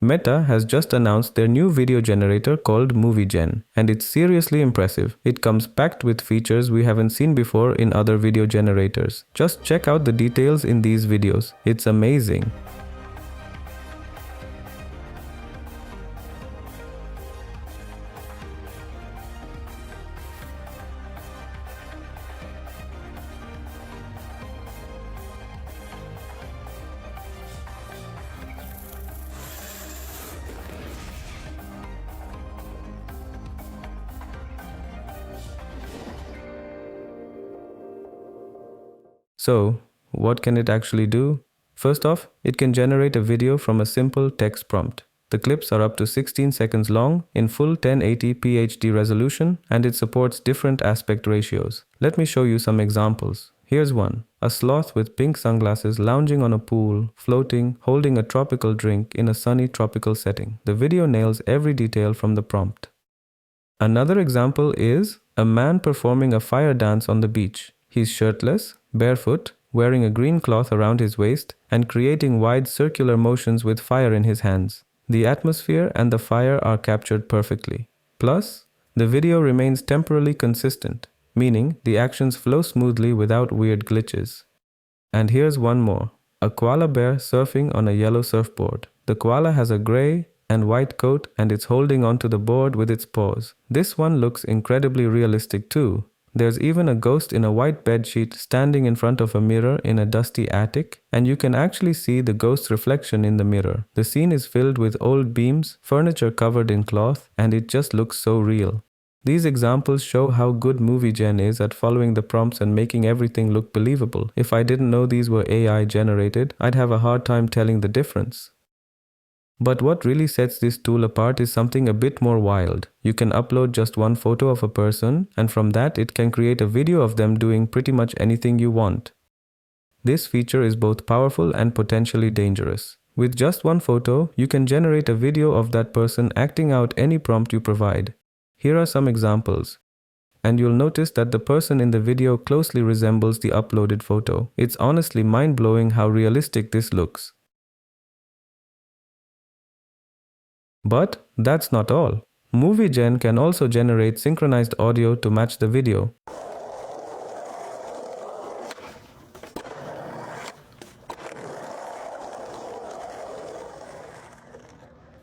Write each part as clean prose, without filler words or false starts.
Meta has just announced their new video generator called MovieGen, and it's seriously impressive. It comes packed with features we haven't seen before in other video generators. Just check out the details in these videos. It's amazing. So, what can it actually do? First off, it can generate a video from a simple text prompt. The clips are up to 16 seconds long in full 1080p HD resolution, and it supports different aspect ratios. Let me show you some examples. Here's one. A sloth with pink sunglasses lounging on a pool, floating, holding a tropical drink in a sunny tropical setting. The video nails every detail from the prompt. Another example is a man performing a fire dance on the beach. He's shirtless, barefoot, wearing a green cloth around his waist, and creating wide circular motions with fire in his hands. The atmosphere and the fire are captured perfectly. Plus, the video remains temporally consistent, meaning the actions flow smoothly without weird glitches. And here's one more. A koala bear surfing on a yellow surfboard. The koala has a gray and white coat and it's holding onto the board with its paws. This one looks incredibly realistic too. There's even a ghost in a white bedsheet standing in front of a mirror in a dusty attic, and you can actually see the ghost's reflection in the mirror. The scene is filled with old beams, furniture covered in cloth, and it just looks so real. These examples show how good MovieGen is at following the prompts and making everything look believable. If I didn't know these were AI generated, I'd have a hard time telling the difference. But what really sets this tool apart is something a bit more wild. You can upload just one photo of a person, and from that it can create a video of them doing pretty much anything you want. This feature is both powerful and potentially dangerous. With just one photo, you can generate a video of that person acting out any prompt you provide. Here are some examples. And you'll notice that the person in the video closely resembles the uploaded photo. It's honestly mind-blowing how realistic this looks. But that's not all. MovieGen can also generate synchronized audio to match the video.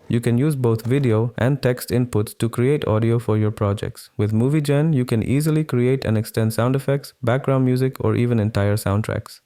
You can use both video and text inputs to create audio for your projects. With MovieGen, you can easily create and extend sound effects, background music, or even entire soundtracks.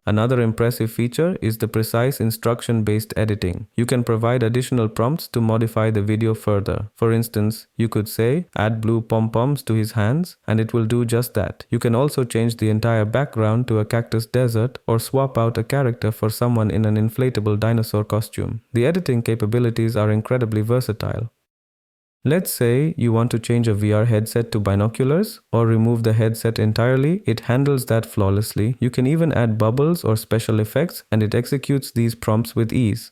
Another impressive feature is the precise instruction-based editing. You can provide additional prompts to modify the video further. For instance, you could say, add blue pom-poms to his hands, and it will do just that. You can also change the entire background to a cactus desert or swap out a character for someone in an inflatable dinosaur costume. The editing capabilities are incredibly versatile. Let's say you want to change a VR headset to binoculars or remove the headset entirely. It handles that flawlessly. You can even add bubbles or special effects, and it executes these prompts with ease.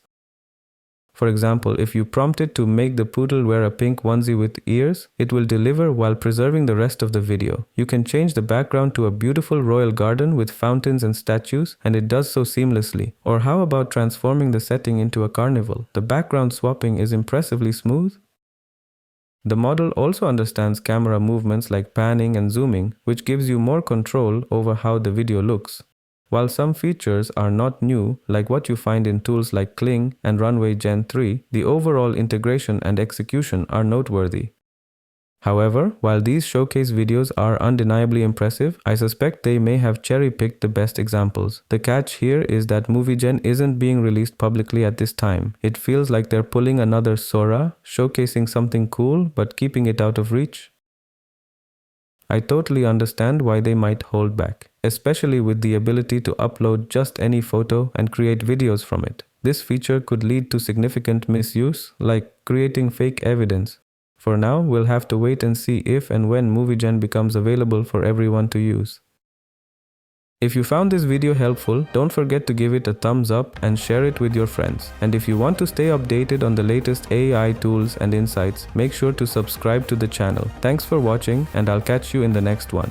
For example, if you prompt it to make the poodle wear a pink onesie with ears, it will deliver while preserving the rest of the video. You can change the background to a beautiful royal garden with fountains and statues, and it does so seamlessly. Or how about transforming the setting into a carnival? The background swapping is impressively smooth. The model also understands camera movements like panning and zooming, which gives you more control over how the video looks. While some features are not new, like what you find in tools like Kling and Runway Gen 3, the overall integration and execution are noteworthy. However, while these showcase videos are undeniably impressive, I suspect they may have cherry-picked the best examples. The catch here is that MovieGen isn't being released publicly at this time. It feels like they're pulling another Sora, showcasing something cool but keeping it out of reach. I totally understand why they might hold back. especially with the ability to upload just any photo and create videos from it. This feature could lead to significant misuse, like creating fake evidence. For now, we'll have to wait and see if and when MovieGen becomes available for everyone to use. If you found this video helpful, don't forget to give it a thumbs up and share it with your friends. And if you want to stay updated on the latest AI tools and insights, make sure to subscribe to the channel. Thanks for watching, and I'll catch you in the next one.